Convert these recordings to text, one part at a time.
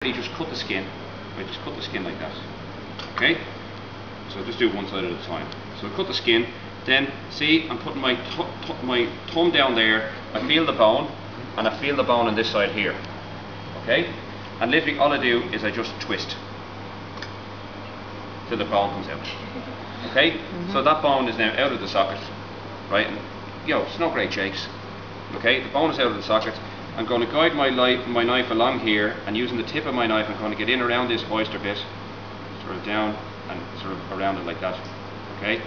You just cut the skin, right? Just cut the skin like that. Okay? So just do one side at a time. So I cut the skin, then see, I'm putting my thumb down there, I feel the bone, and I feel the bone on this side here. Okay? And literally all I do is I just twist till the bone comes out. Okay? So that bone is now out of the socket, right? And, it's no great shakes. Okay? The bone is out of the socket. I'm going to guide my knife along here, and using the tip of my knife I'm going to get in around this oyster bit, sort of down and sort of around it like that. Okay?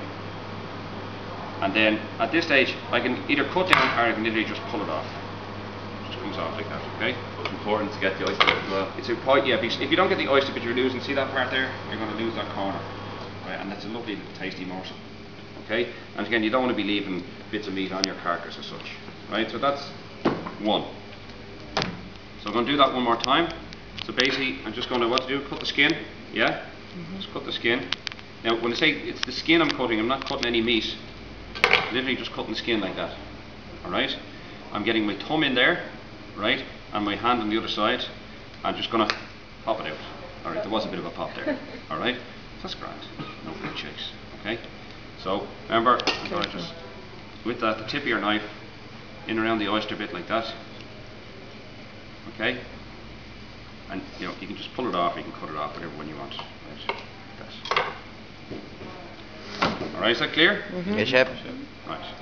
And then at this stage I can either cut down or I can literally just pull it off. It just comes off like that. Okay? But it's important to get the oyster bit as well. It's important, yeah. If you don't get the oyster bit, you're losing. See that part there? You're going to lose that corner. Right? And that's a lovely little tasty morsel. Okay? And again, you don't want to be leaving bits of meat on your carcass as such. Right? So that's one. So I'm going to do that one more time. So basically, I'm just going to cut the skin. Yeah? Just cut the skin. Now, when I say it's the skin I'm cutting, I'm not cutting any meat. Literally just cutting the skin like that. Alright? I'm getting my thumb in there, right? And my hand on the other side. I'm just going to pop it out. Alright, there was a bit of a pop there. Alright? That's grand. No great shakes. Okay? So, remember, I'm going to just, with that, the tip of your knife, in around the oyster bit like that. Okay, and you can just pull it off, you can cut it off, whatever one you want. Right, like that. All right, is that clear? Yes, Chef. Right.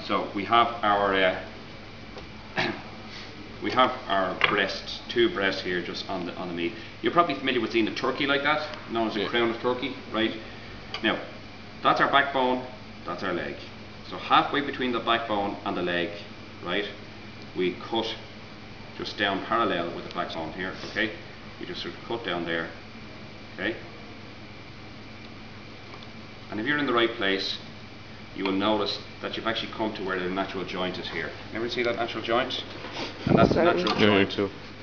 So we have our breasts, two breasts here, just on the meat. You're probably familiar with seeing a turkey like that, known as a crown of turkey, right? Now, that's our backbone, that's our leg. So halfway between the backbone and the leg, right, we cut just down parallel with the backbone here, okay? We just sort of cut down there, okay? And if you're in the right place, you will notice that you've actually come to where the natural joint is here. Ever see that natural joint? And that's the natural joint.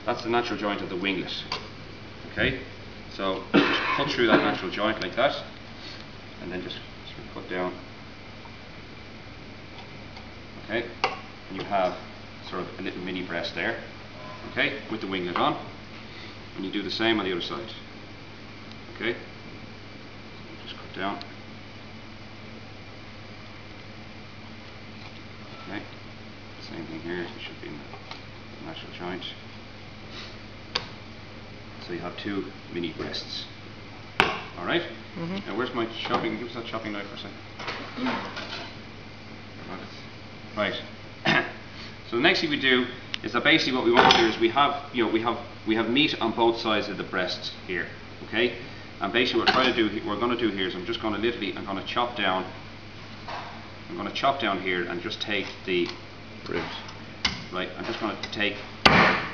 That's the natural joint of the winglet. Okay? So just cut through that natural joint like that, and then just sort of cut down. Okay? And you have sort of a little mini breast there. Okay, with the winglet on, and you do the same on the other side. Okay, just cut down. Okay, same thing here. It should be in the natural joint. So you have two mini breasts. All right. Now where's my chopping? Give us that chopping knife for a second. Right. So the next thing we do is that basically what we want to do is we have meat on both sides of the breast here, okay? And basically what we're going to do here is I'm going to chop down. I'm going to chop down here and just take the ribs. Right. I'm just going to take that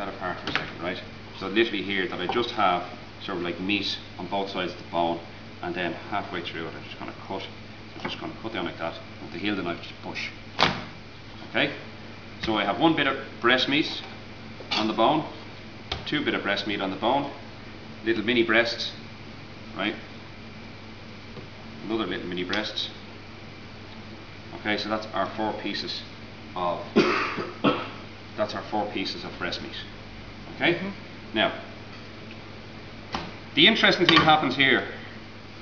apart for a second, right? So literally here that I just have sort of like meat on both sides of the bone, and then halfway through it I'm just going to cut. I'm just going to cut down like that with the heel of the knife, just push. Okay? So I have one bit of breast meat on the bone, two bit of breast meat on the bone, little mini breasts, right? Another little mini breast. Okay, so that's our four pieces of breast meat. Okay? Now, the interesting thing happens here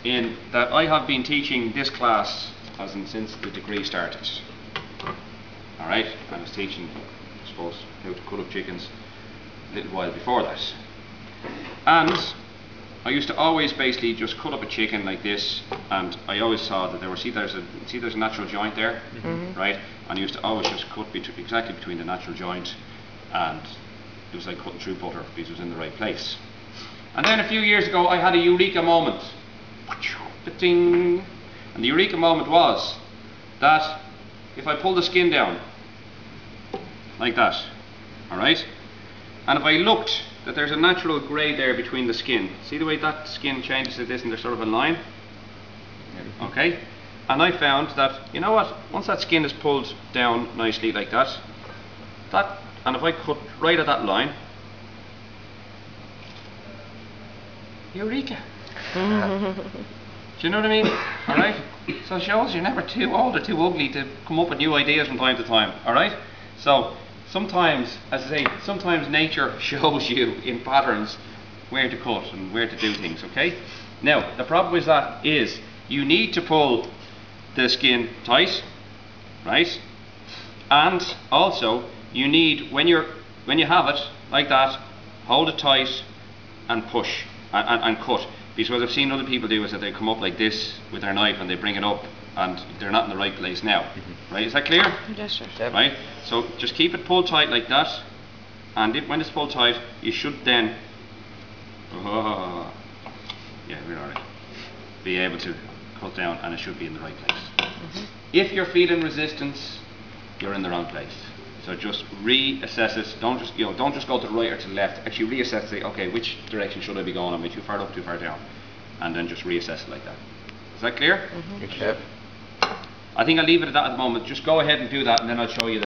in that I have been teaching this class since the degree started. Alright, I was teaching, I suppose, how to cut up chickens a little while before that. And I used to always basically just cut up a chicken like this, and I always saw that there's a natural joint there, right? And I used to always just cut exactly between the natural joint, and it was like cutting through butter because it was in the right place. And then a few years ago I had a eureka moment. Ding. And the eureka moment was that if I pull the skin down like that, alright, and if I looked that there's a natural grey there between the skin, see the way that skin changes to this and there's sort of a line? Okay, and I found that, you know what, once that skin is pulled down nicely like that, and if I cut right at that line, eureka! Do you know what I mean? Alright? So it shows you're never too old or too ugly to come up with new ideas from time to time. Alright? So sometimes, as I say, sometimes nature shows you in patterns where to cut and where to do things, okay? Now, the problem with that is you need to pull the skin tight, right? And also, you need, when you have it like that, hold it tight and push and cut. Because what I've seen other people do is that they come up like this with their knife and they bring it up and they're not in the right place now. Right, is that clear? Yes, sir. Yep. Right, so just keep it pulled tight like that, and when it's pulled tight, you should then, yeah, we're alright, be able to cut down, and it should be in the right place. If you're feeling resistance, you're in the wrong place. So just reassess it. Don't just go to the right or to the left. Actually reassess, say, okay, which direction should I be going? Am I too far up, too far down? And then just reassess it like that. Is that clear? Yep. I think I'll leave it at that at the moment. Just go ahead and do that, and then I'll show you